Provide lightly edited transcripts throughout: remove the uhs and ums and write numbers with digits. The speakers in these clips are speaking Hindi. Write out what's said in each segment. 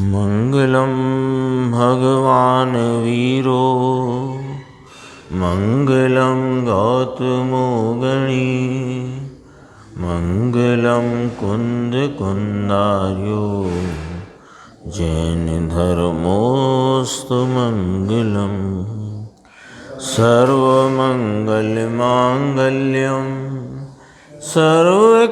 मंगलम भगवान वीरो मंगलम गौतमो गणी मंगलम कुंद कुंदार्यो जैन धर्मोस्तु मंगलम सर्वमंगल मांगल्यम सर्वकल्याणकारकम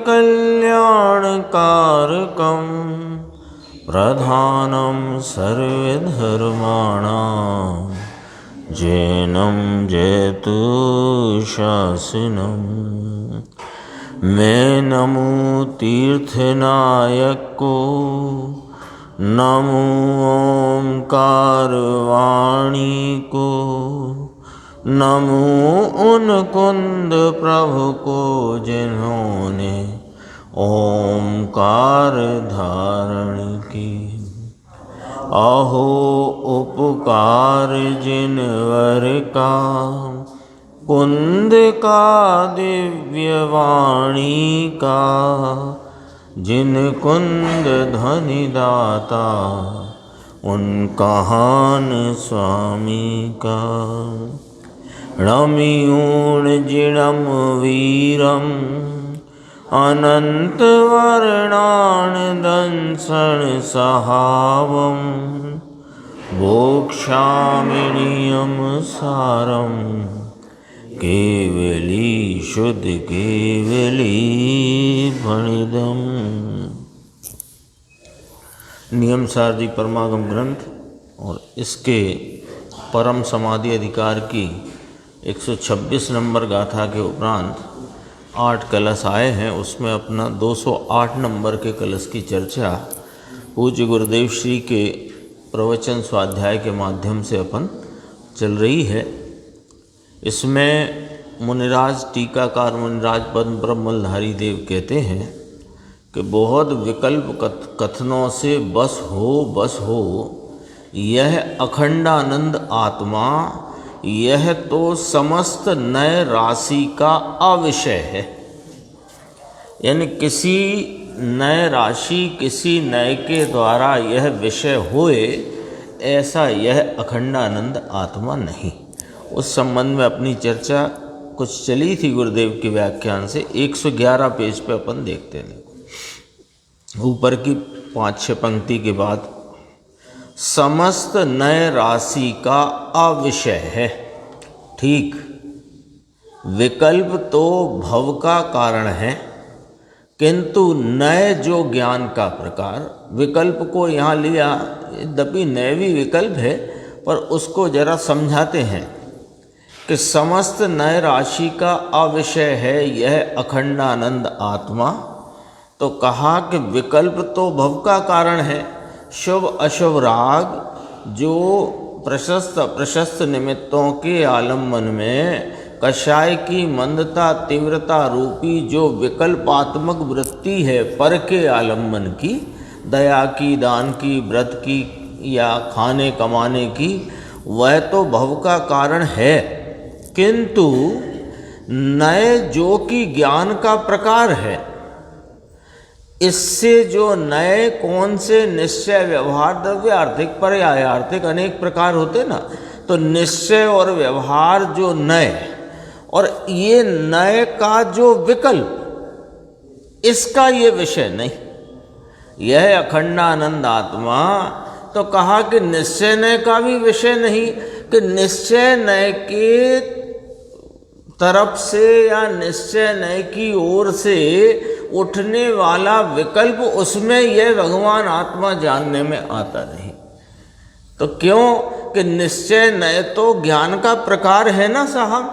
प्रधानम सर्वधर्माणां जैनम जयतु शासनम। मैं नमो तीर्थनायक को, नमो ओंकार वाणी को, नमो उन कुंद प्रभु को जिन्होंने ओंकार धारण की। अहो उपकार जिनवर का, कुंद का दिव्य वाणी का, जिन कुंद ध्वनि दाता उन कहान स्वामी का। रमियूण जिणम वीरम अनंत वर्णान दंसन सहावम भोक्ष्यामिनियम सारम केवली शुद्ध केवली फणिदम। नियम सारजी परमागम ग्रंथ और इसके परम समाधि अधिकार की 126 नंबर गाथा के उपरांत 8 कलश आए हैं। उसमें अपना 208 नंबर के कलश की चर्चा पूज्य गुरुदेव श्री के प्रवचन स्वाध्याय के माध्यम से अपन चल रही है। इसमें मुनिराज टीकाकार मुनिराज पद्म ब्रह्मलधारी देव कहते हैं कि बहुत विकल्प कथनों से बस हो यह अखंडानंद आत्मा, यह तो समस्त नए राशि का अविषय है। यानी किसी नए राशि किसी नए के द्वारा यह विषय होए, ऐसा यह अखंडानंद आत्मा नहीं। उस संबंध में अपनी चर्चा कुछ चली थी गुरुदेव के व्याख्यान से। 111 पेज पे अपन देखते हैं। ऊपर की 5-6 पंक्ति के बाद समस्त नए राशि का अविषय है। ठीक, विकल्प तो भव का कारण है, किंतु नए जो ज्ञान का प्रकार, विकल्प को यहाँ लिया, यद्यपि नए भी विकल्प है पर उसको जरा समझाते हैं कि समस्त नए राशि का अविषय है यह अखंडानंद आत्मा। तो कहा कि विकल्प तो भव का कारण है। शुभ अशुभ राग जो प्रशस्त अप्रशस्त निमित्तों के आलम्बन में कषाय की मंदता तीव्रता रूपी जो विकल्पात्मक वृत्ति है पर के आलम्बन की, दया की, दान की, व्रत की या खाने कमाने की, वह तो भव का कारण है। किंतु नए जो कि ज्ञान का प्रकार है, इससे जो नए कौन से निश्चय व्यवहार द्रव्य आर्थिक पर्याय आर्थिक अनेक प्रकार होते ना, तो निश्चय और व्यवहार जो नए और ये नए का जो विकल्प, इसका ये विषय नहीं, यह अखंडानंद आत्मा। तो कहा कि निश्चय नए का भी विषय नहीं, कि निश्चय नए के तरफ से या निश्चय नए की ओर से उठने वाला विकल्प, उसमें यह भगवान आत्मा जानने में आता नहीं। तो क्यों कि निश्चय नए तो ज्ञान का प्रकार है ना साहब।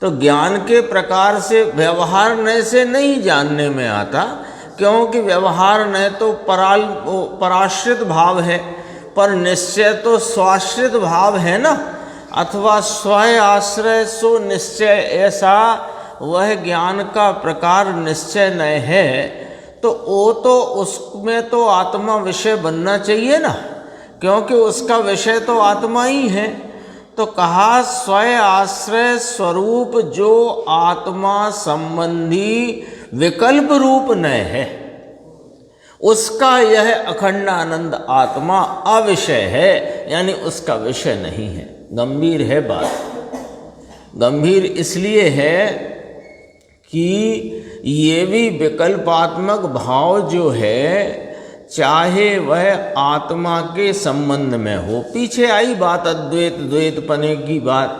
तो ज्ञान के प्रकार से व्यवहार नए से नहीं जानने में आता, क्योंकि व्यवहार नए तो पराश्रित भाव है, पर निश्चय तो स्वाश्रित भाव है ना, अथवा स्वय आश्रय सो निश्चय, ऐसा वह ज्ञान का प्रकार निश्चय नय है। तो वो तो उसमें तो आत्मा विषय बनना चाहिए ना, क्योंकि उसका विषय तो आत्मा ही है। तो कहा स्वयं आश्रय स्वरूप जो आत्मा संबंधी विकल्प रूप नय है, उसका यह अखंड आनंद आत्मा अविषय है, यानी उसका विषय नहीं है। गंभीर है बात। गंभीर इसलिए है कि ये भी विकल्पात्मक भाव जो है, चाहे वह आत्मा के संबंध में हो, पीछे आई बात अद्वैत द्वैत पने की बात,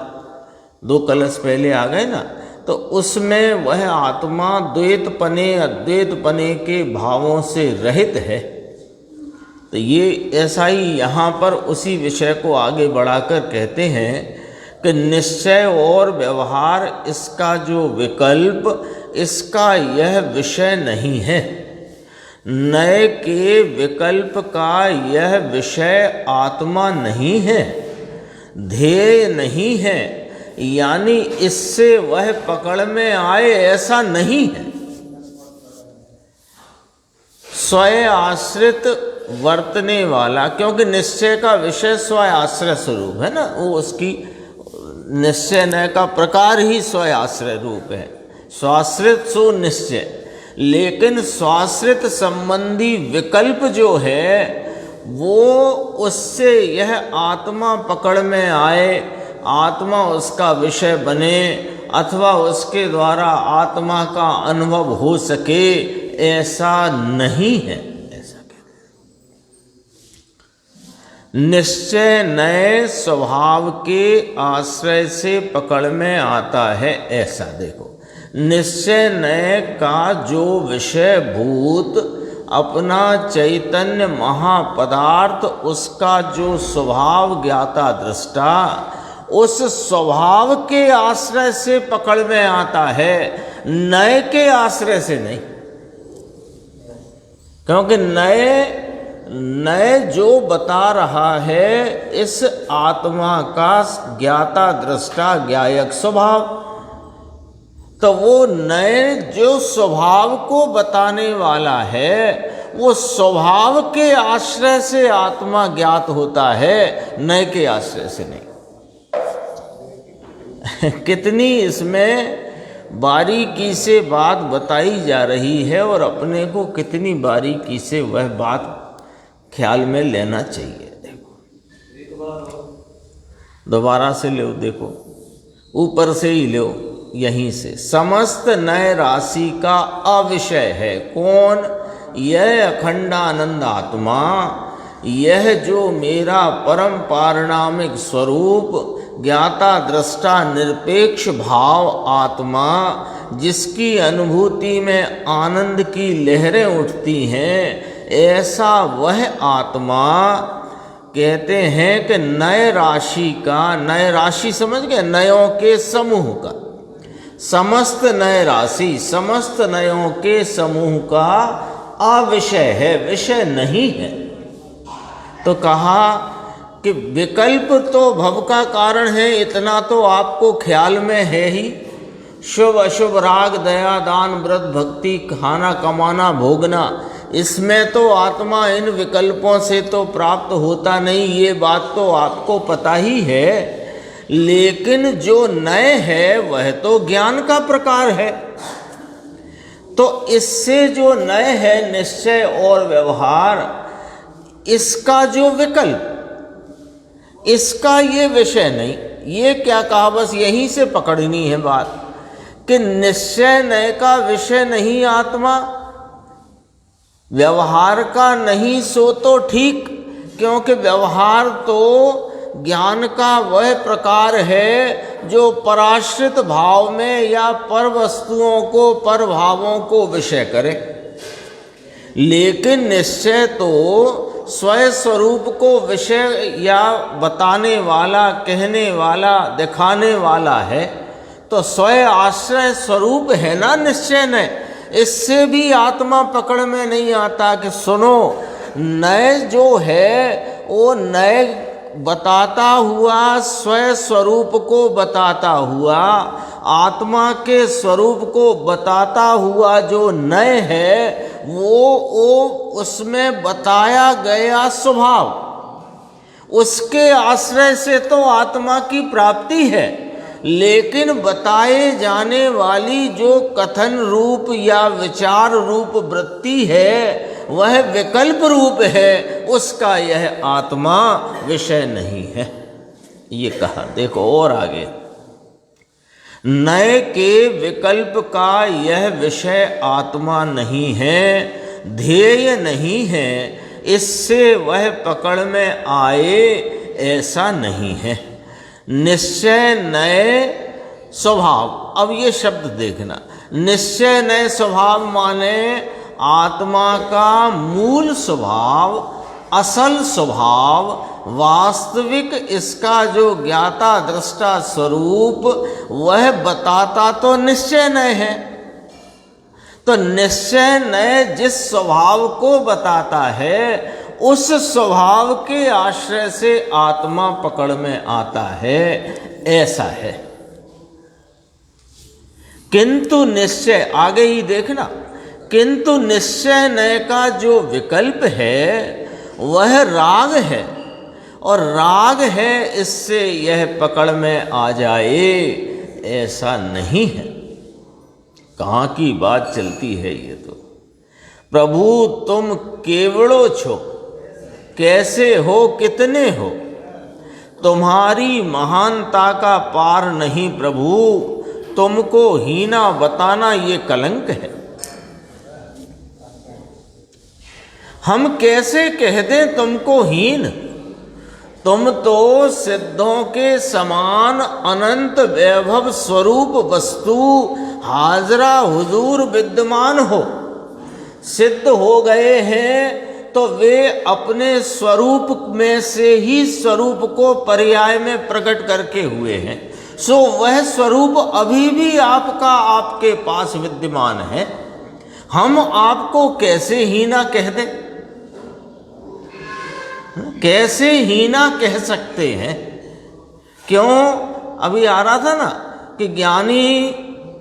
2 कलश पहले आ गए ना, तो उसमें वह आत्मा द्वैत पने अद्वैत पने के भावों से रहित है। तो ये ऐसा ही यहाँ पर उसी विषय को आगे बढ़ाकर कहते हैं कि निश्चय और व्यवहार, इसका जो विकल्प, इसका यह विषय नहीं है। नए के विकल्प का यह विषय आत्मा नहीं है, ध्येय नहीं है, यानी इससे वह पकड़ में आए ऐसा नहीं है। स्वयं आश्रित वर्तने वाला, क्योंकि निश्चय का विषय स्वयं आश्रय स्वरूप है ना, वो उसकी निश्चय नय का प्रकार ही स्वयं आश्रय रूप है, स्वाश्रित सो निश्चय। लेकिन स्वाश्रित संबंधी विकल्प जो है वो उससे यह आत्मा पकड़ में आए, आत्मा उसका विषय बने, अथवा उसके द्वारा आत्मा का अनुभव हो सके, ऐसा नहीं है। ऐसा कहते हैं निश्चय नए स्वभाव के आश्रय से पकड़ में आता है। ऐसा देखो, निश्चय नय का जो विषय भूत अपना चैतन्य महापदार्थ, उसका जो स्वभाव ज्ञाता दृष्टा, उस स्वभाव के आश्रय से पकड़ में आता है, नए के आश्रय से नहीं। क्योंकि नए जो बता रहा है इस आत्मा का ज्ञाता दृष्टा ज्ञायक स्वभाव, तो वो नए जो स्वभाव को बताने वाला है, वो स्वभाव के आश्रय से आत्मा ज्ञात होता है, नए के आश्रय से नहीं। कितनी इसमें बारीकी से बात बताई जा रही है, और अपने को कितनी बारीकी से वह बात ख्याल में लेना चाहिए। देखो दोबारा से लो, देखो ऊपर से ही लो, यहीं से। समस्त नए राशि का अविषय है कौन? यह अखंडानंद आत्मा, यह जो मेरा परम पारिणामिक स्वरूप ज्ञाता दृष्टा निरपेक्ष भाव आत्मा, जिसकी अनुभूति में आनंद की लहरें उठती हैं, ऐसा वह आत्मा कहते हैं कि नए राशि का, नए राशि समझ गए, नयों के समूह का, समस्त नए राशि समस्त नयों के समूह का अविषय है, विषय नहीं है। तो कहा कि विकल्प तो भव का कारण है, इतना तो आपको ख्याल में है ही। शुभ अशुभ राग दया दान व्रत भक्ति खाना कमाना भोगना, इसमें तो आत्मा इन विकल्पों से तो प्राप्त होता नहीं, ये बात तो आपको पता ही है। लेकिन जो नए है वह तो ज्ञान का प्रकार है। तो इससे जो नए है निश्चय और व्यवहार, इसका जो विकल्प, इसका ये विषय नहीं। ये क्या कहा, बस यहीं से पकड़नी है बात कि निश्चय नए का विषय नहीं आत्मा, व्यवहार का नहीं, सो तो ठीक, क्योंकि व्यवहार तो ज्ञान का वह प्रकार है जो पराश्रित भाव में या पर वस्तुओं को, पर भावों को विषय करे। लेकिन निश्चय तो स्वयं स्वरूप को विषय या बताने वाला, कहने वाला, दिखाने वाला है। तो स्वयं आश्रय स्वरूप है ना निश्चय ने, इससे भी आत्मा पकड़ में नहीं आता कि सुनो, नए जो है वो नए बताता हुआ, स्वयं स्वरूप को बताता हुआ, आत्मा के स्वरूप को बताता हुआ जो नए है, वो उसमें बताया गया स्वभाव, उसके आश्रय से तो आत्मा की प्राप्ति है, लेकिन बताए जाने वाली जो कथन रूप या विचार रूप वृत्ति है वह विकल्प रूप है, उसका यह आत्मा विषय नहीं है। ये कहा। देखो और आगे, नए के विकल्प का यह विषय आत्मा नहीं है, ध्येय नहीं है, इससे वह पकड़ में आए ऐसा नहीं है। निश्चय नए स्वभाव, अब ये शब्द देखना, निश्चय नए स्वभाव माने आत्मा का मूल स्वभाव, असल स्वभाव, वास्तविक इसका जो ज्ञाता दृष्टा स्वरूप वह बताता तो निश्चय नय है। तो निश्चय नय जिस स्वभाव को बताता है उस स्वभाव के आश्रय से आत्मा पकड़ में आता है, ऐसा है। किंतु निश्चय, आगे ही देखना, किंतु निश्चय नय का जो विकल्प है वह राग है, और राग है इससे यह पकड़ में आ जाए ऐसा नहीं है। कहाँ की बात चलती है ये तो। प्रभु तुम केवड़ो छो, कैसे हो कितने हो, तुम्हारी महानता का पार नहीं प्रभु, तुमको हीना बताना ये कलंक है। हम कैसे कह दें तुमको हीन, तुम तो सिद्धों के समान अनंत वैभव स्वरूप वस्तु हाजरा हुजूर विद्यमान हो। सिद्ध हो गए हैं तो वे अपने स्वरूप में से ही स्वरूप को पर्याय में प्रकट करके हुए हैं। सो वह स्वरूप अभी भी आपका आपके पास विद्यमान है। हम आपको कैसे हीना कह दें, कैसे हीना कह सकते हैं? क्यों? अभी आ रहा था ना कि ज्ञानी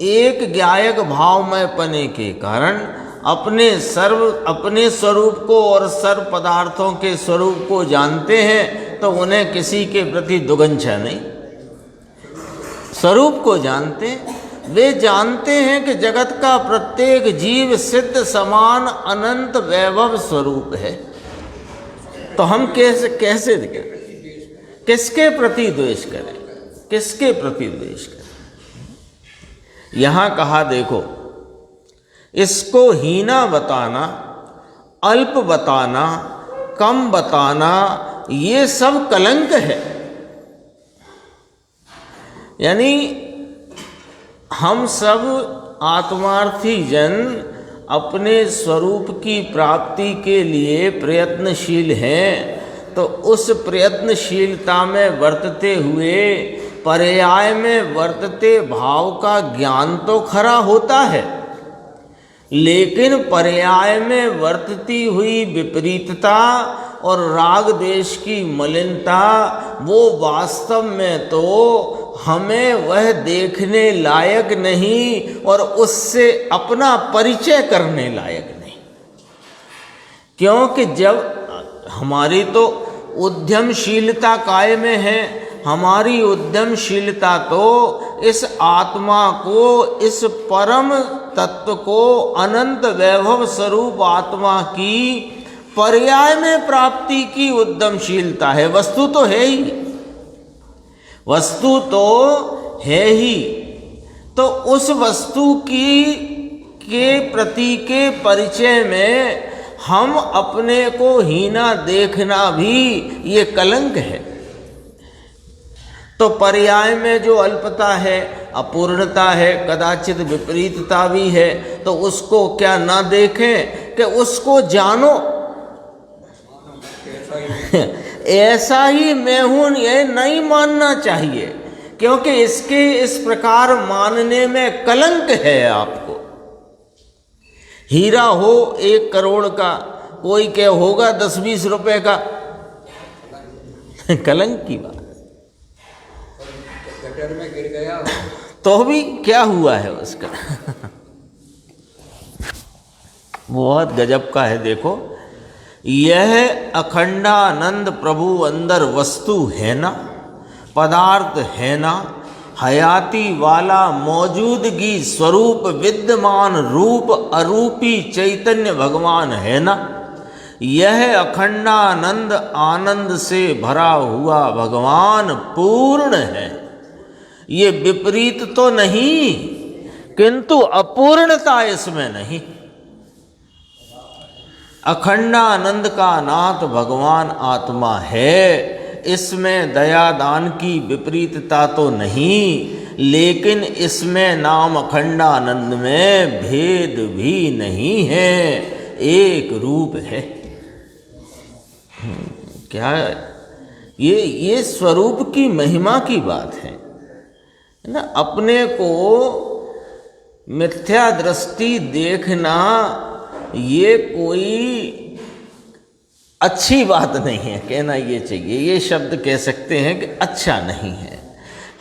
एक ज्ञायक भावमय पने के कारण अपने स्वरूप को और सर्व पदार्थों के स्वरूप को जानते हैं, तो उन्हें किसी के प्रति दुगंछा नहीं। स्वरूप को जानते हैं, वे जानते हैं कि जगत का प्रत्येक जीव सिद्ध समान अनंत वैभव स्वरूप है। तो हम कैसे किसके प्रति द्वेष करें, किसके प्रति द्वेष करें? यहां कहा देखो, इसको हीना बताना, अल्प बताना, कम बताना, ये सब कलंक है। यानी हम सब आत्मार्थी जन अपने स्वरूप की प्राप्ति के लिए प्रयत्नशील हैं, तो उस प्रयत्नशीलता में वर्तते हुए पर्याय में वर्तते भाव का ज्ञान तो खरा होता है, लेकिन पर्याय में वर्तती हुई विपरीतता और राग द्वेष की मलिनता वो वास्तव में तो हमें वह देखने लायक नहीं और उससे अपना परिचय करने लायक नहीं। क्योंकि जब हमारी तो उद्यमशीलता काय में है, हमारी उद्यमशीलता तो इस आत्मा को, इस परम तत्व को, अनंत वैभव स्वरूप आत्मा की पर्याय में प्राप्ति की उद्यमशीलता है। वस्तु तो है ही, वस्तु तो है ही, तो उस वस्तु के प्रति के परिचय में हम अपने को हीना देखना भी ये कलंक है। तो पर्याय में जो अल्पता है, अपूर्णता है, कदाचित विपरीतता भी है, तो उसको क्या ना देखें कि उसको जानो। ऐसा ही मैं हूं, ये नहीं मानना चाहिए, क्योंकि इसके इस प्रकार मानने में कलंक है। आपको हीरा हो 1 करोड़ का, कोई क्या होगा 10-20 रुपए का, कलंक की बात। गटर में गिर गया तो भी क्या हुआ है उसका? बहुत गजब का है। देखो, यह अखंडानंद प्रभु अंदर वस्तु है ना, पदार्थ है ना, हयाती वाला मौजूदगी स्वरूप विद्यमान रूप अरूपी चैतन्य भगवान है ना। यह अखंडानंद आनंद से भरा हुआ भगवान पूर्ण है। ये विपरीत तो नहीं, किंतु अपूर्णता इसमें नहीं। अखंडानंद का नाथ भगवान आत्मा है, इसमें दया दान की विपरीतता तो नहीं, लेकिन इसमें नाम अखंडानंद में भेद भी नहीं है, एक रूप है। क्या ये स्वरूप की महिमा की बात है ना। अपने को मिथ्या दृष्टि देखना ये कोई अच्छी बात नहीं है, कहना ये चाहिए, ये शब्द कह सकते हैं कि अच्छा नहीं है।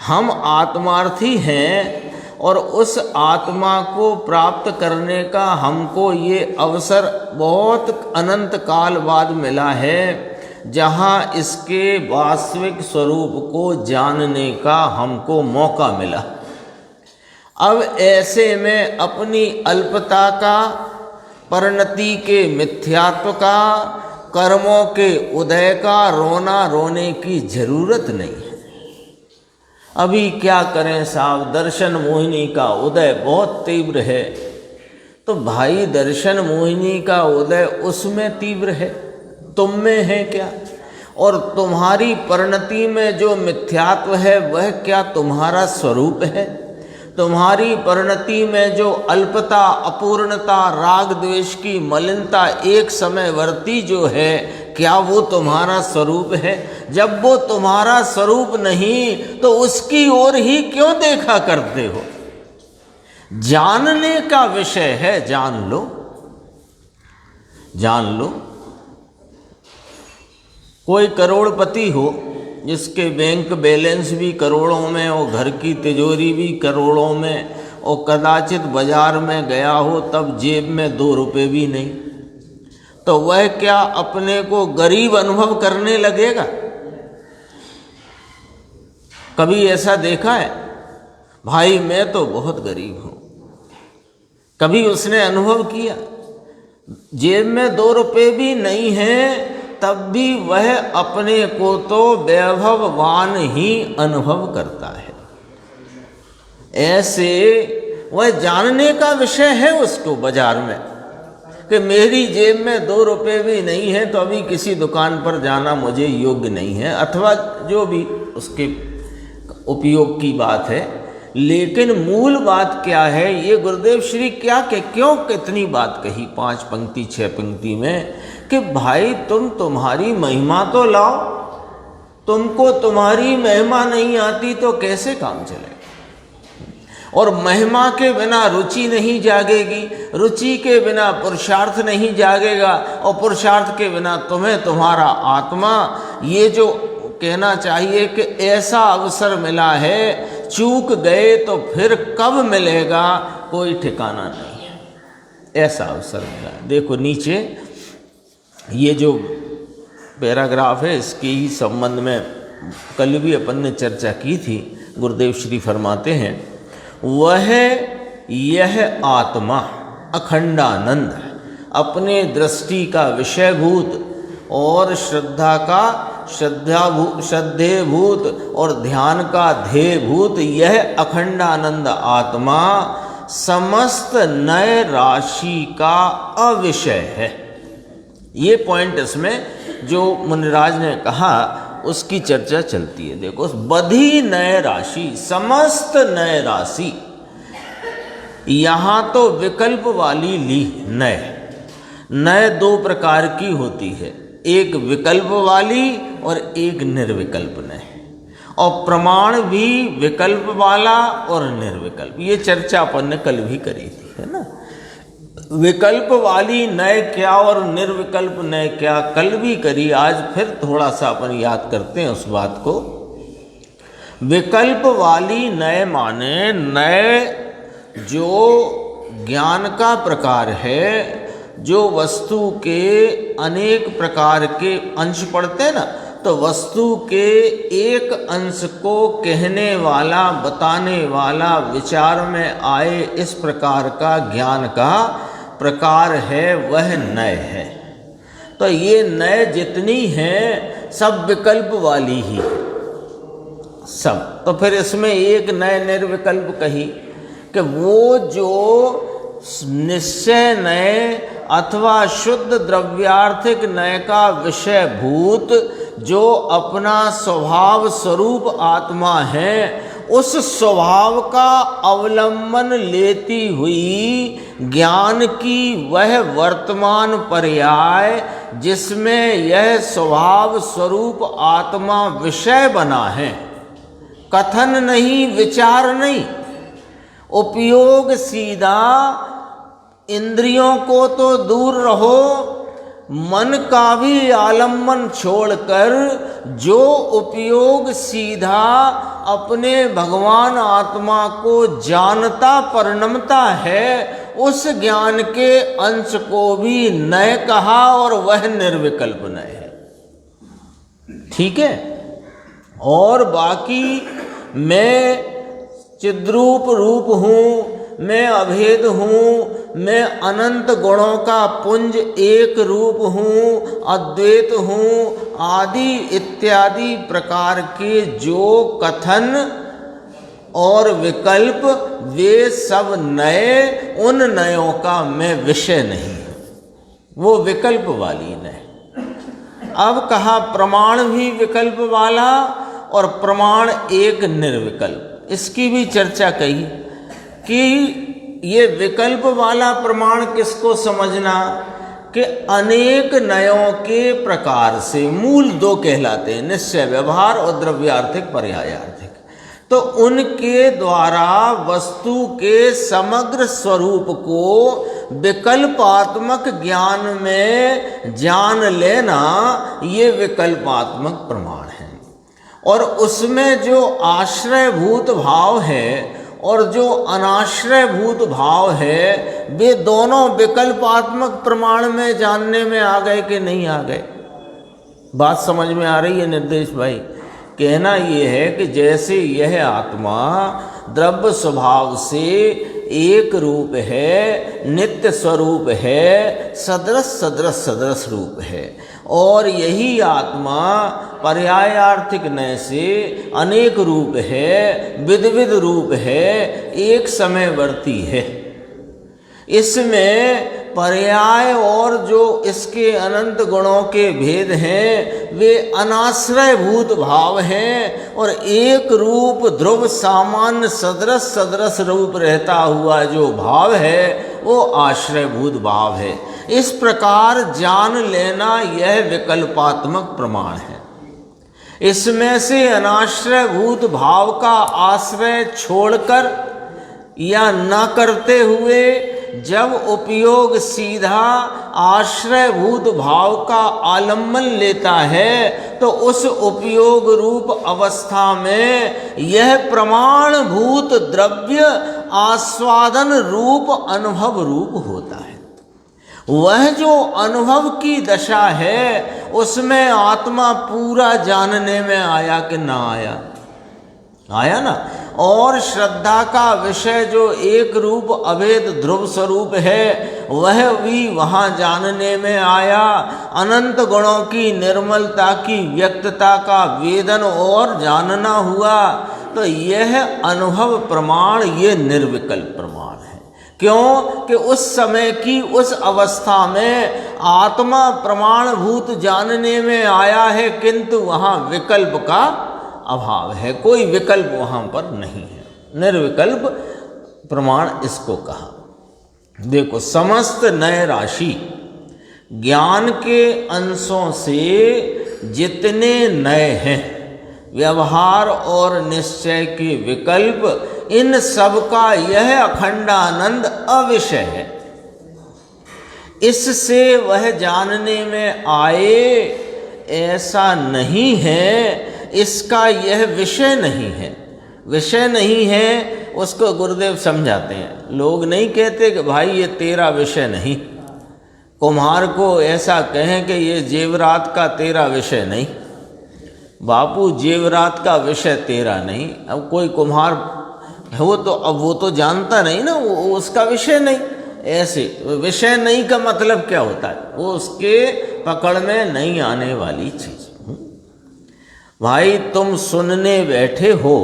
हम आत्मार्थी हैं और उस आत्मा को प्राप्त करने का हमको ये अवसर बहुत अनंत काल बाद मिला है, जहाँ इसके वास्तविक स्वरूप को जानने का हमको मौका मिला। अब ऐसे में अपनी अल्पता का, परिणति के मिथ्यात्व का, कर्मों के उदय का रोना रोने की जरूरत नहीं है। अभी क्या करें साहब, दर्शन मोहिनी का उदय बहुत तीव्र है, तो भाई दर्शन मोहिनी का उदय उसमें तीव्र है, तुम में है क्या? और तुम्हारी परिणति में जो मिथ्यात्व है वह क्या तुम्हारा स्वरूप है? तुम्हारी परिणति में जो अल्पता, अपूर्णता, राग द्वेष की मलिनता, एक समयवर्ती जो है, क्या वो तुम्हारा स्वरूप है? जब वो तुम्हारा स्वरूप नहीं तो उसकी ओर ही क्यों देखा करते हो? जानने का विषय है, जान लो, जान लो। कोई करोड़पति हो जिसके बैंक बैलेंस भी करोड़ों में और घर की तिजोरी भी करोड़ों में, और कदाचित बाजार में गया हो तब जेब में 2 रुपये भी नहीं, तो वह क्या अपने को गरीब अनुभव करने लगेगा? कभी ऐसा देखा है? भाई मैं तो बहुत गरीब हूँ, कभी उसने अनुभव किया? जेब में 2 रुपये भी नहीं है तब भी वह अपने को तो वैभववान ही अनुभव करता है। ऐसे वह जानने का विषय है उसको बाजार में कि मेरी जेब में 2 रुपये भी नहीं है, तो अभी किसी दुकान पर जाना मुझे योग्य नहीं है, अथवा जो भी उसके उपयोग की बात है। लेकिन मूल बात क्या है, ये गुरुदेव श्री क्या के क्यों कितनी बात कही 5 पंक्ति 6 पंक्ति में, कि भाई तुम तुम्हारी महिमा तो लाओ, तुमको तुम्हारी महिमा नहीं आती तो कैसे काम चलेगा? और महिमा के बिना रुचि नहीं जागेगी, रुचि के बिना पुरुषार्थ नहीं जागेगा, और पुरुषार्थ के बिना तुम्हें तुम्हारा आत्मा, ये जो कहना चाहिए कि ऐसा अवसर मिला है, चूक गए तो फिर कब मिलेगा कोई ठिकाना नहीं है, ऐसा अवसर मिला। देखो नीचे ये जो पैराग्राफ है, इसके ही संबंध में कल भी अपन ने चर्चा की थी। गुरुदेव श्री फरमाते हैं, वह यह आत्मा अखंडानंद अपने दृष्टि का विषयभूत और श्रद्धा का श्रद्धेभूत और ध्यान का ध्येयभूत, यह अखंडानंद आत्मा समस्त नए राशि का अविषय है। ये पॉइंट इसमें जो मुनिराज ने कहा उसकी चर्चा चलती है। देखो, बधी नए राशि, समस्त नए राशि, यहाँ तो विकल्प वाली ली नए। नए 2 प्रकार की होती है, एक विकल्प वाली और एक निर्विकल्प नए, और प्रमाण भी विकल्प वाला और निर्विकल्प। ये चर्चा अपन ने कल भी करी थी, है ना। विकल्प वाली नय क्या और निर्विकल्प नय क्या कल भी करी, आज फिर थोड़ा सा अपन याद करते हैं उस बात को। विकल्प वाली नय माने नय जो ज्ञान का प्रकार है, जो वस्तु के अनेक प्रकार के अंश पढ़ते हैं ना, तो वस्तु के एक अंश को कहने वाला, बताने वाला, विचार में आए इस प्रकार का ज्ञान का प्रकार है वह नय है। तो ये नय जितनी है सब विकल्प वाली ही सब। तो फिर इसमें एक नय निर्विकल्प कही कि वो जो निश्चय नय अथवा शुद्ध द्रव्यार्थिक नय का विषय भूत जो अपना स्वभाव स्वरूप आत्मा है, उस स्वभाव का अवलंबन लेती हुई ज्ञान की वह वर्तमान पर्याय जिसमें यह स्वभाव स्वरूप आत्मा विषय बना है, कथन नहीं, विचार नहीं, उपयोग सीधा। इंद्रियों को तो दूर रहो, मन का भी आलम्बन छोड़कर जो उपयोग सीधा अपने भगवान आत्मा को जानता परिणमता है, उस ज्ञान के अंश को भी नय कहा और वह निर्विकल्प नय है। ठीक है। और बाकी मैं चिद्रूप रूप हूँ, मैं अभेद हूँ, मैं अनंत गुणों का पुंज एक रूप हूँ, अद्वैत हूँ आदि इत्यादि प्रकार के जो कथन और विकल्प, वे सब नए, उन नयों का मैं विषय नहीं हूँ, वो विकल्प वाली नय। अब कहा प्रमाण भी विकल्प वाला और प्रमाण एक निर्विकल्प। इसकी भी चर्चा कही कि ये विकल्प वाला प्रमाण किसको समझना कि अनेक नयों के प्रकार से मूल दो कहलाते हैं, निश्चय व्यवहार और द्रव्यार्थिक पर्यायार्थिक। तो उनके द्वारा वस्तु के समग्र स्वरूप को विकल्पात्मक ज्ञान में जान लेना, ये विकल्पात्मक प्रमाण है। और उसमें जो आश्रयभूत भाव है और जो अनाश्रयभूत भाव है, वे दोनों विकल्पात्मक प्रमाण में जानने में आ गए कि नहीं आ गए? बात समझ में आ रही है निर्देश भाई? कहना ये है कि जैसे यह आत्मा द्रव्य स्वभाव से एक रूप है, नित्य स्वरूप है, सदृश सदृश सदृश रूप है, और यही आत्मा पर्यायार्थिक नय से अनेक रूप है, विविध रूप है, एक समयवर्ती है। इसमें पर्याय और जो इसके अनंत गुणों के भेद हैं, वे अनाश्रयभूत भाव हैं, और एक रूप ध्रुव सामान्य सदृश सदृश रूप रहता हुआ जो भाव है, वो आश्रयभूत भाव है। इस प्रकार जान लेना यह विकल्पात्मक प्रमाण है। इसमें से अनाश्रयभूत भाव का आश्रय छोड़कर या न करते हुए जब उपयोग सीधा आश्रयभूत भाव का आलम्बन लेता है, तो उस उपयोग रूप अवस्था में यह प्रमाणभूत द्रव्य आस्वादन रूप अनुभव रूप होता है। वह जो अनुभव की दशा है, उसमें आत्मा पूरा जानने में आया कि ना आया? आया ना। और श्रद्धा का विषय जो एक रूप अभेद ध्रुव स्वरूप है, वह भी वहाँ जानने में आया। अनंत गुणों की निर्मलता की व्यक्तता का वेदन और जानना हुआ। तो यह अनुभव प्रमाण ये निर्विकल्प प्रमाण है। क्यों कि उस समय की उस अवस्था में आत्मा प्रमाणभूत जानने में आया है, किंतु वहाँ विकल्प का अभाव है, कोई विकल्प वहाँ पर नहीं है। निर्विकल्प प्रमाण इसको कहा। देखो, समस्त नय राशि ज्ञान के अंशों से जितने नय हैं, व्यवहार और निश्चय के विकल्प, इन सब का यह अखंडानंद अविषय है। इससे वह जानने में आए ऐसा नहीं है, इसका यह विषय नहीं है। विषय नहीं है उसको गुरुदेव समझाते हैं। लोग नहीं कहते कि भाई ये तेरा विषय नहीं, कुम्हार को ऐसा कहें कि ये जेवरात का तेरा विषय नहीं, बापू जेवरात का विषय तेरा नहीं। अब कोई कुम्हार है वो तो जानता नहीं ना, वो उसका विषय नहीं। ऐसे विषय नहीं का मतलब क्या होता है? वो उसके पकड़ में नहीं आने वाली चीज। भाई तुम सुनने बैठे हो,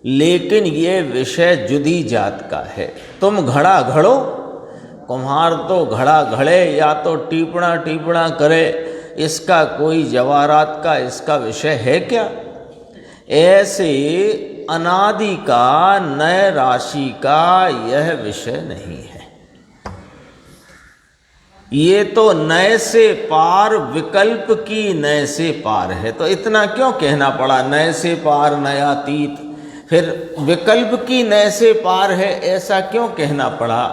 लेकिन ये विषय जुदी जात का है। तुम घड़ा घड़ो, कुम्हार तो घड़ा घड़े या तो टीपणा करे, इसका कोई जवाहरात का इसका विषय है क्या? ऐसे अनादि का नए राशि का यह विषय नहीं है। ये तो नए से पार, विकल्प की नए से पार है। तो इतना क्यों कहना पड़ा, नए से पार नयातीत? फिर विकल्प की नए से पार है, ऐसा क्यों कहना पड़ा?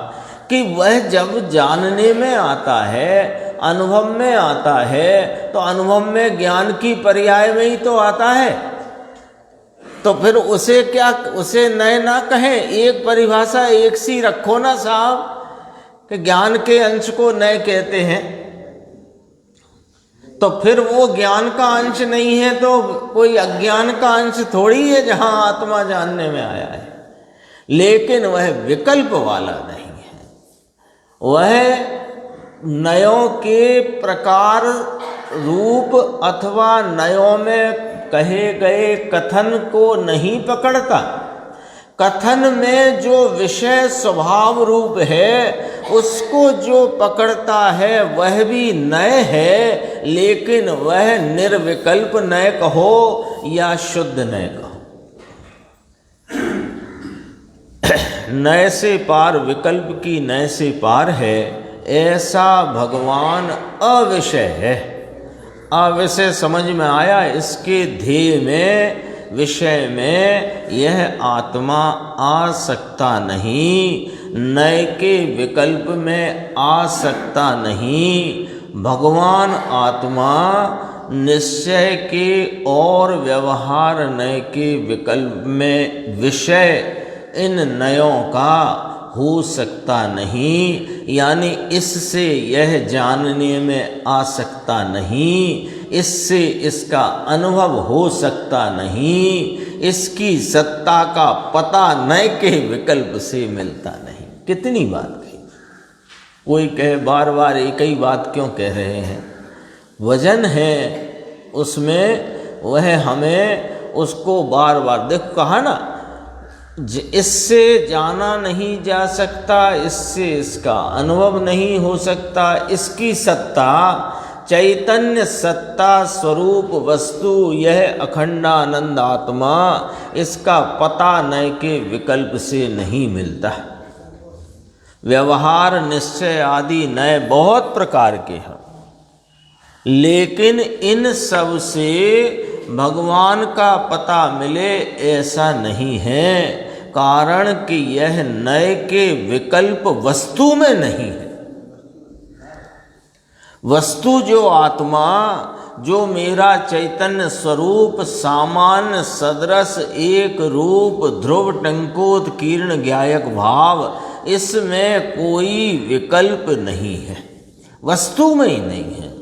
कि वह जब जानने में आता है, अनुभव में आता है, तो अनुभव में ज्ञान की पर्याय में ही तो आता है। तो फिर उसे क्या, उसे नए ना कहें, एक परिभाषा एक सी रखो ना साहब, कि ज्ञान के अंश को नए कहते हैं। तो फिर वो ज्ञान का अंश नहीं है तो कोई अज्ञान का अंश थोड़ी है जहां आत्मा जानने में आया है। लेकिन वह विकल्प वाला नहीं है, वह नयों के प्रकार रूप अथवा नयों में कहे गए कथन को नहीं पकड़ता। कथन में जो विषय स्वभाव रूप है उसको जो पकड़ता है वह भी नए है, लेकिन वह निर्विकल्प नए कहो या शुद्ध नए कहो। नए से पार, विकल्प की नए से पार है, ऐसा भगवान अविषय है। अविषय समझ में आया? इसके ध्येय में, विषय में यह आत्मा आ सकता नहीं, नए के विकल्प में आ सकता नहीं। भगवान आत्मा निश्चय के और व्यवहार नए के विकल्प में विषय इन नयों का हो सकता नहीं, यानी इससे यह जानने में आ सकता नहीं, इससे इसका अनुभव हो सकता नहीं, इसकी सत्ता का पता नए के विकल्प से मिलता नहीं। कितनी बात कही? कोई कहे बार बार एक ही बात क्यों कह रहे हैं? वजन है उसमें, वह हमें उसको बार बार, देखो कहा ना, इससे जाना नहीं जा सकता, इससे इसका अनुभव नहीं हो सकता, इसकी सत्ता चैतन्य सत्ता स्वरूप वस्तु यह अखंडानंद आत्मा, इसका पता नए के विकल्प से नहीं मिलता। व्यवहार निश्चय आदि नए बहुत प्रकार के हैं, लेकिन इन सब से भगवान का पता मिले ऐसा नहीं है, कारण कि यह नए के विकल्प वस्तु में नहीं है। वस्तु जो आत्मा, जो मेरा चैतन्य स्वरूप सामान्य सदरस एक रूप ध्रुव टंकोत कीर्ण ज्ञायक भाव, इसमें कोई विकल्प नहीं है, वस्तु में ही नहीं है।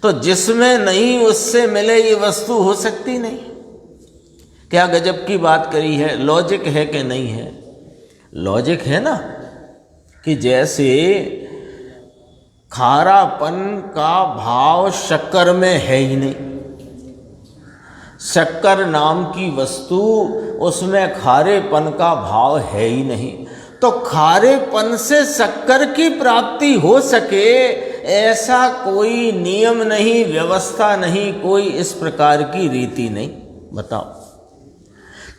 तो जिसमें नहीं उससे मिले ये वस्तु हो सकती नहीं। क्या गजब की बात करी है। लॉजिक है कि नहीं है? लॉजिक है ना, कि जैसे खारापन का भाव शक्कर में है ही नहीं, शक्कर नाम की वस्तु, उसमें खारेपन का भाव है ही नहीं। तो खारेपन से शक्कर की प्राप्ति हो सके ऐसा कोई नियम नहीं, व्यवस्था नहीं, कोई इस प्रकार की रीति नहीं। बताओ,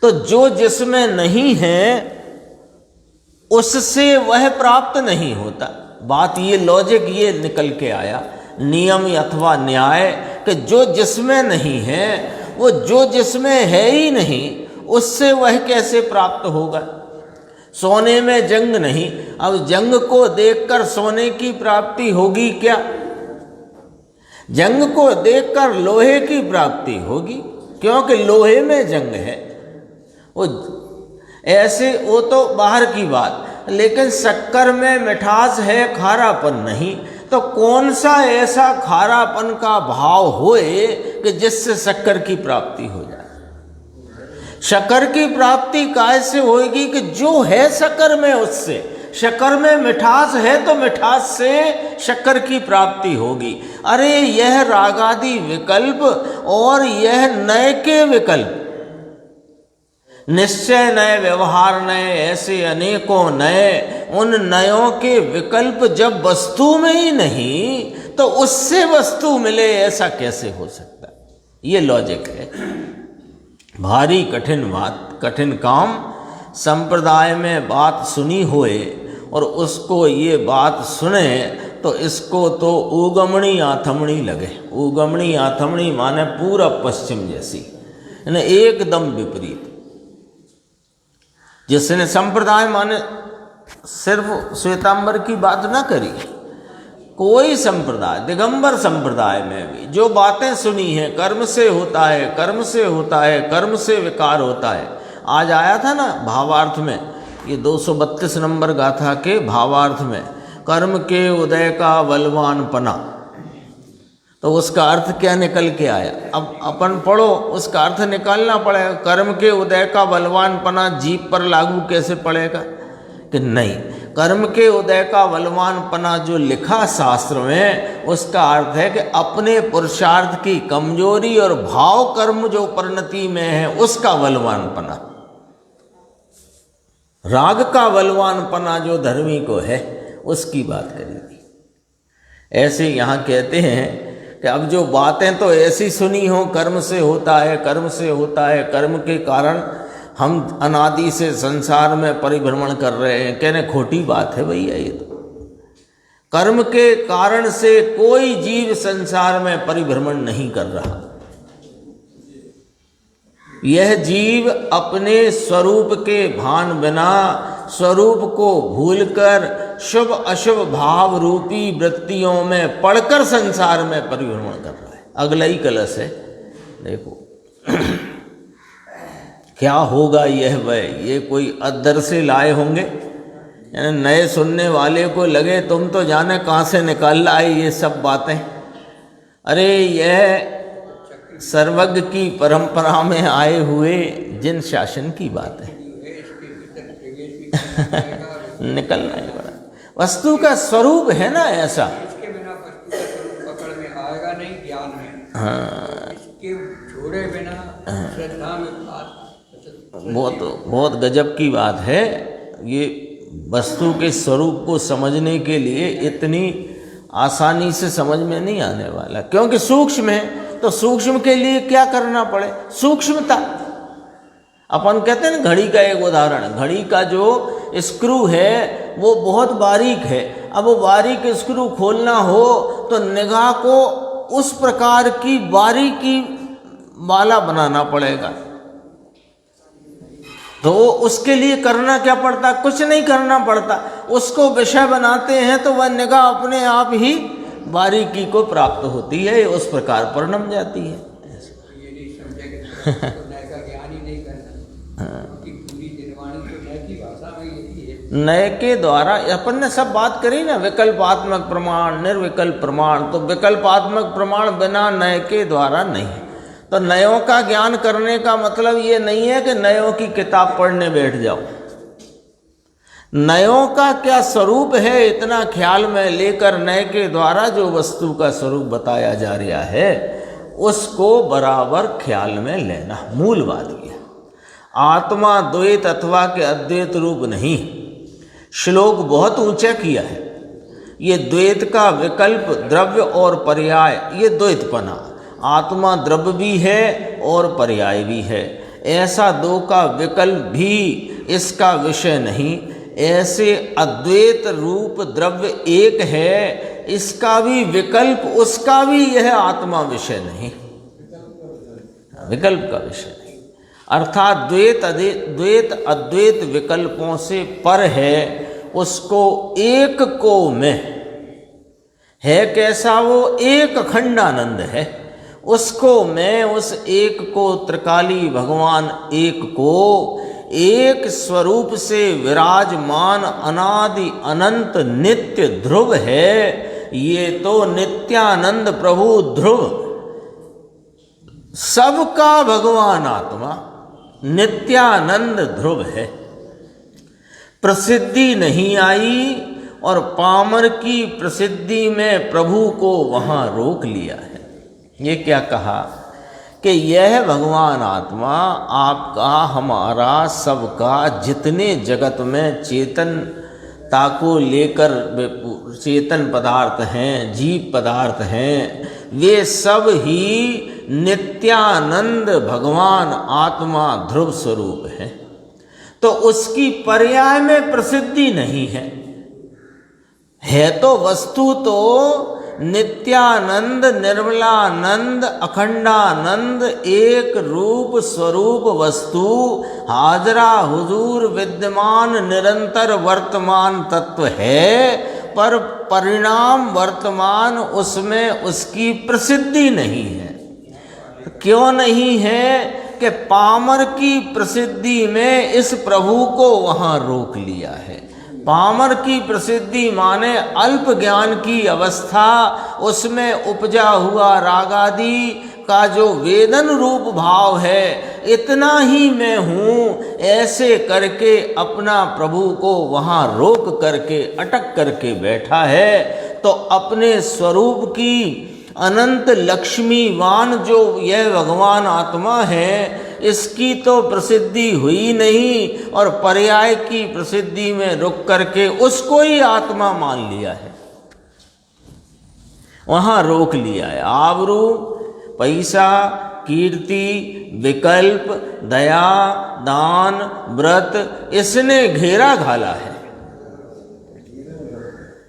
तो जो जिसमें नहीं है उससे वह प्राप्त नहीं होता। बात ये, लॉजिक ये निकल के आया, नियम अथवा न्याय, कि जो जिसमें नहीं है वो जो जिसमें है ही नहीं, उससे वह कैसे प्राप्त होगा। सोने में जंग नहीं, अब जंग को देखकर सोने की प्राप्ति होगी क्या? जंग को देखकर लोहे की प्राप्ति होगी, क्योंकि लोहे में जंग है। वो ऐसे, वो तो बाहर की बात, लेकिन शक्कर में मिठास है, खारापन नहीं। तो कौन सा ऐसा खारापन का भाव होए कि जिससे शक्कर की प्राप्ति हो जाए? शक्कर की प्राप्ति कैसे होगी कि जो है शक्कर में, उससे, शक्कर में मिठास है तो मिठास से शक्कर की प्राप्ति होगी। अरे यह रागादि विकल्प और यह नए के विकल्प, निश्चय नए, व्यवहार नए, ऐसे अनेकों नए, उन नयों के विकल्प जब वस्तु में ही नहीं तो उससे वस्तु मिले, ऐसा कैसे हो सकता है? ये लॉजिक है। भारी कठिन बात, कठिन काम। संप्रदाय में बात सुनी होए और उसको ये बात सुने तो इसको तो उगमणी आथमणी लगे। उगमणी आथमणी माने पूरा पश्चिम जैसी, यानी एकदम विपरीत। जिसने संप्रदाय माने सिर्फ श्वेतांबर की बात ना करी, कोई संप्रदाय, दिगंबर संप्रदाय में भी जो बातें सुनी हैं, कर्म से होता है, कर्म से होता है, कर्म से विकार होता है। आज आया था ना भावार्थ में, ये 232 नंबर गाथा के भावार्थ में, कर्म के उदय का बलवान पना। तो उसका अर्थ क्या निकल के आया? अब अपन पढ़ो, उसका अर्थ निकालना पड़ेगा। कर्म के उदय का बलवान पना जीव पर लागू कैसे पड़ेगा? कि नहीं, कर्म के उदय का बलवान पना जो लिखा शास्त्र में, उसका अर्थ है कि अपने पुरुषार्थ की कमजोरी और भाव कर्म जो परिणति में है उसका बलवान पना, राग का बलवान पना जो धर्मी को है, उसकी बात करेगी। ऐसे यहाँ कहते हैं कि अब जो बातें तो ऐसी सुनी हो, कर्म से होता है, कर्म से होता है, कर्म के कारण हम अनादि से संसार में परिभ्रमण कर रहे हैं, कहने खोटी बात है भैया। ये तो कर्म के कारण से कोई जीव संसार में परिभ्रमण नहीं कर रहा। यह जीव अपने स्वरूप के भान बिना, स्वरूप को भूलकर शुभ अशुभ भाव रूपी वृत्तियों में पड़कर संसार में परिभ्रमण कर रहा है। अगला ही कलश है, देखो क्या होगा यह वह। ये कोई अदर से लाए होंगे, यानी नए सुनने वाले को लगे तुम तो जाने कहाँ से निकाल लाए ये सब बातें। अरे यह सर्वज्ञ की परंपरा में आए हुए जिन शासन की बात है निकलना ही पड़ा। वस्तु का स्वरूप है ना ऐसा, इसके बिना वस्तु का स्वरूप पकड़ में आएगा नहीं, ज्ञान में। हाँ, इसके छोड़े बिना श्रद्धा में बहुत गजब की बात है। ये वस्तु के स्वरूप को समझने के लिए इतनी आसानी से समझ में नहीं आने वाला, क्योंकि सूक्ष्म है। तो सूक्ष्म के लिए क्या करना पड़े? सूक्ष्मता। अपन कहते हैं ना, घड़ी का एक उदाहरण, घड़ी का जो स्क्रू है वो बहुत बारीक है। अब वो बारीक स्क्रू खोलना हो तो निगाह को उस प्रकार की बारीकी वाला बनाना पड़ेगा। तो उसके लिए करना क्या पड़ता? कुछ नहीं करना पड़ता। उसको विषय बनाते हैं तो वह निगाह अपने आप ही बारीकी को प्राप्त होती है, उस प्रकार परिणम जाती है। ये नहीं समझे कि नए का ज्ञान ही नहीं करना, क्योंकि पूरी निर्वाणी तो नए की भाषा में यही है। नए के द्वारा अपन ने सब बात करी ना, विकल्पात्मक प्रमाण, निर्विकल्प प्रमाण। तो विकल्पात्मक प्रमाण बिना नए के द्वारा नहीं। तो नयों का ज्ञान करने का मतलब ये नहीं है कि नयों की किताब पढ़ने बैठ जाओ। नयों का क्या स्वरूप है इतना ख्याल में लेकर नए के द्वारा जो वस्तु का स्वरूप बताया जा रहा है उसको बराबर ख्याल में लेना, मूल बात यह। आत्मा द्वैत अथवा के अद्वैत रूप नहीं। श्लोक बहुत ऊंचा किया है। ये द्वैत का विकल्प, द्रव्य और पर्याय, ये द्वैतपना। आत्मा द्रव्य भी है और पर्याय भी है, ऐसा दो का विकल्प भी इसका विषय नहीं। ऐसे अद्वैत रूप द्रव्य एक है, इसका भी विकल्प, उसका भी यह आत्मा विषय नहीं, विकल्प का विषय नहीं। अर्थात द्वैत अद्वैत विकल्पों से पर है, उसको एक को में है। कैसा? वो एक अखंडानंद है। उसको मैं, उस एक को, त्रिकाली भगवान एक को, एक स्वरूप से विराजमान अनादि अनंत नित्य ध्रुव है। ये तो नित्यानंद प्रभु ध्रुव, सबका भगवान आत्मा नित्यानंद ध्रुव है। प्रसिद्धि नहीं आई और पामर की प्रसिद्धि में प्रभु को वहां रोक लिया है। ये क्या कहा कि यह भगवान आत्मा आपका, हमारा, सबका, जितने जगत में चेतनता को लेकर चेतन पदार्थ हैं, जीव पदार्थ हैं, वे सब ही नित्यानंद भगवान आत्मा ध्रुव स्वरूप है। तो उसकी पर्याय में प्रसिद्धि नहीं है तो वस्तु तो नित्यानंद, निर्मलानंद, अखंडानंद, एक रूप स्वरूप वस्तु, हाजरा हुजूर विद्यमान निरंतर वर्तमान तत्व है, पर परिणाम वर्तमान उसमें उसकी प्रसिद्धि नहीं है। क्यों नहीं है कि पामर की प्रसिद्धि में इस प्रभु को वहां रोक लिया है। पामर की प्रसिद्धि माने अल्प ज्ञान की अवस्था, उसमें उपजा हुआ रागादि का जो वेदन रूप भाव है, इतना ही मैं हूँ, ऐसे करके अपना प्रभु को वहाँ रोक करके अटक करके बैठा है। तो अपने स्वरूप की अनंत लक्ष्मीवान जो यह भगवान आत्मा है, इसकी तो प्रसिद्धि हुई नहीं और पर्याय की प्रसिद्धि में रुक करके उसको ही आत्मा मान लिया है, वहां रोक लिया है। आबरू, पैसा, कीर्ति, विकल्प, दया, दान, व्रत, इसने घेरा घाला है,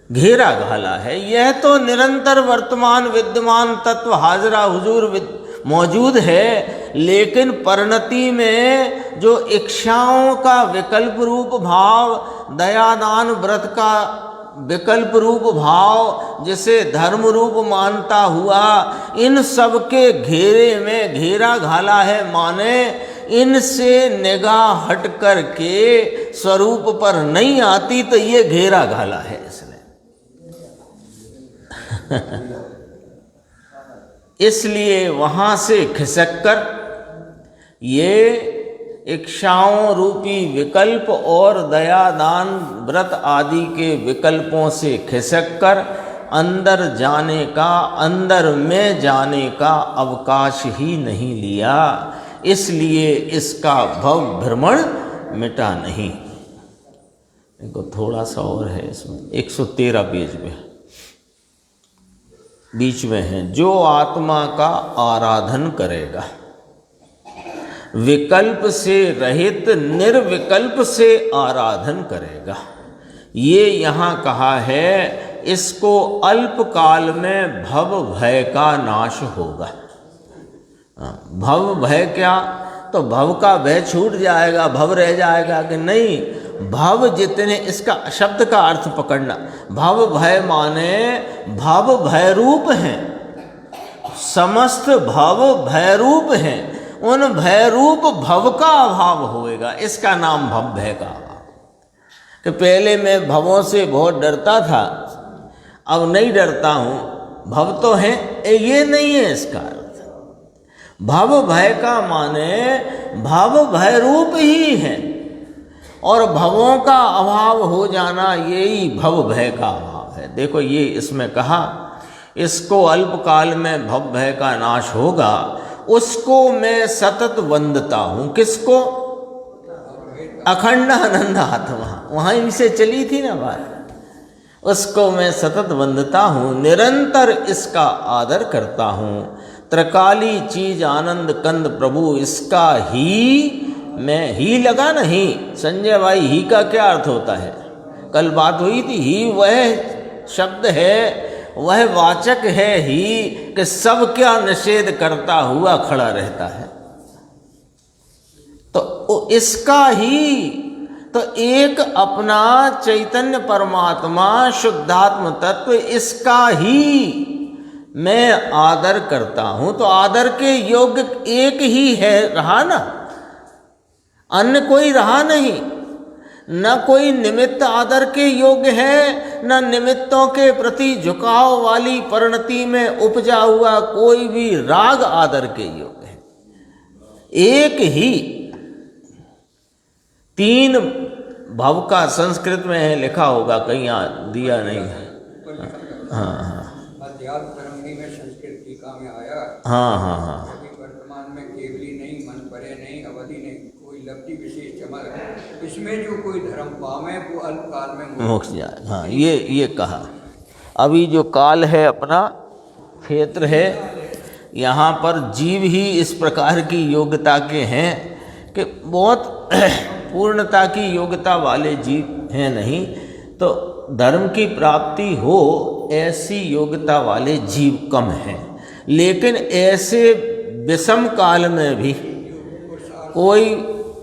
घेरा घाला है। यह तो निरंतर वर्तमान विद्यमान तत्व हाजरा हुजूर मौजूद है, लेकिन परिणति में जो इच्छाओं का विकल्प रूप भाव, दयादान व्रत का विकल्प रूप भाव, जिसे धर्म रूप मानता हुआ, इन सब के घेरे में घेरा घाला है। माने इनसे निगाह हट कर के स्वरूप पर नहीं आती, तो ये घेरा घाला है इसने। इसलिए वहां से खिसक कर ये इच्छाओं रूपी विकल्प और दया दान व्रत आदि के विकल्पों से खिसक कर अंदर जाने का, अंदर में जाने का अवकाश ही नहीं लिया, इसलिए इसका भव भ्रमण मिटा नहीं। इनको थोड़ा सा और है इसमें, 113 पेज में बीच में है, जो आत्मा का आराधन करेगा, विकल्प से रहित निर्विकल्प से आराधन करेगा। ये यहाँ कहा है, इसको अल्प काल में भव भय का नाश होगा। भव भय क्या? तो भव का भय छूट जाएगा, भव रह जाएगा कि नहीं? भव जितने, इसका शब्द का अर्थ पकड़ना, भव भय माने भव भय रूप हैं, समस्त भव भय रूप हैं, उन भय रूप भव का अभाव होएगा, इसका नाम भव भय का अभाव। कि पहले मैं भवों से बहुत डरता था, अब नहीं डरता हूँ, भव तो है, ये नहीं है इसका अर्थ। भव भय का माने भव भय रूप ही है, और भवों का अभाव हो जाना, यही भव भय का अभाव है। देखो ये इसमें कहा, इसको अल्पकाल में भव भय का नाश होगा, उसको मैं सतत वंदता हूँ। किसको? अखंड आनंद आत्मा, वहाँ इनसे चली थी ना बात। उसको मैं सतत वंदता हूँ, निरंतर इसका आदर करता हूँ। त्रिकाली चीज आनंद कंद प्रभु, इसका ही मैं, ही लगा नहीं संजय भाई, ही का क्या अर्थ होता है? कल बात हुई थी, ही वह शब्द है, वह वाचक है ही, कि सब क्या निषेध करता हुआ खड़ा रहता है। तो इसका ही, तो एक अपना चैतन्य परमात्मा शुद्धात्म तत्व, इसका ही मैं आदर करता हूं। तो आदर के योग्य एक ही है, रहा ना, अन्य कोई रहा नहीं। न कोई निमित्त आदर के योग्य है, न निमित्तों के प्रति झुकाव वाली परिणति में उपजा हुआ कोई भी राग आदर के योग्य है। एक ही तीन भव का संस्कृत में है, लिखा होगा कहीं, दिया नहीं है। हाँ, अध्यात्म तरंगी में संस्कृत टीका में आया। हाँ। अभी वर्तमान में केवली नहीं, मन परे नहीं, अवधि नहीं, कोई लब्धि विशेष चमक, इसमें जो कोई धर्म पावे वो अल्पकाल में मोक्ष जाए। हाँ, ये कहा। अभी जो काल है अपना क्षेत्र है, यहाँ पर जीव ही इस प्रकार की योग्यता के हैं कि बहुत पूर्णता की योग्यता वाले जीव हैं नहीं, तो धर्म की प्राप्ति हो ऐसी योग्यता वाले जीव कम हैं। लेकिन ऐसे विषम काल में भी कोई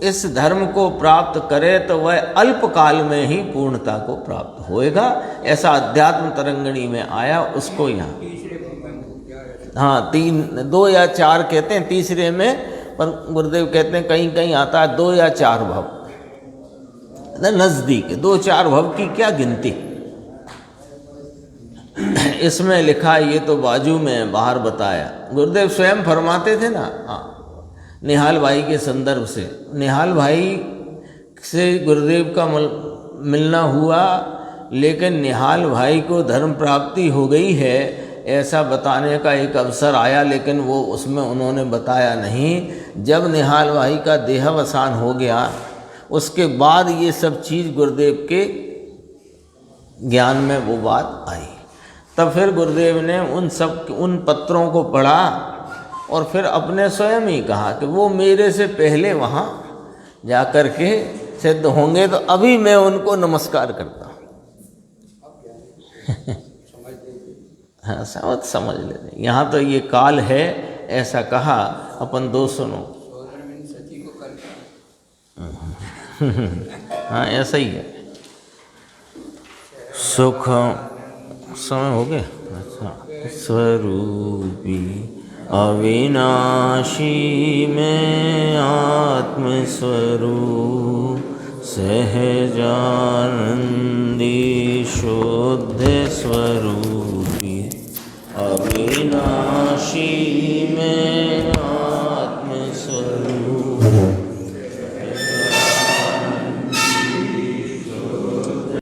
इस धर्म को प्राप्त करे तो वह अल्प काल में ही पूर्णता को प्राप्त होएगा। ऐसा अध्यात्म तरंगिणी में आया, उसको यहाँ हाँ 2 या 4 कहते हैं तीसरे में, पर गुरुदेव कहते हैं कहीं कहीं आता है 2 या 4 भव, नजदीक 2-4 भव की क्या गिनती। इसमें लिखा, ये तो बाजू में बाहर बताया। गुरुदेव स्वयं फरमाते थे ना, निहाल भाई के संदर्भ से, निहाल भाई से गुरुदेव का मिलना हुआ, लेकिन निहाल भाई को धर्म प्राप्ति हो गई है ऐसा बताने का एक अवसर आया, लेकिन वो उसमें उन्होंने बताया नहीं। जब निहाल भाई का देहावसान हो गया उसके बाद ये सब चीज़ गुरुदेव के ज्ञान में वो बात आई। तब फिर गुरुदेव ने उन पत्रों को पढ़ा और फिर अपने स्वयं ही कहा कि वो मेरे से पहले वहाँ जा कर के सिद्ध होंगे, तो अभी मैं उनको नमस्कार करता हूँ। हाँ, समझ लेते। यहाँ तो ये काल है ऐसा कहा, अपन 2 सुनो। हाँ, ऐसा ही है। सुख समय हो गया। अच्छा, स्वरूपी अविनाशी में आत्मस्वरूप सहजानंदी शुद्ध स्वरूपी अविनाशी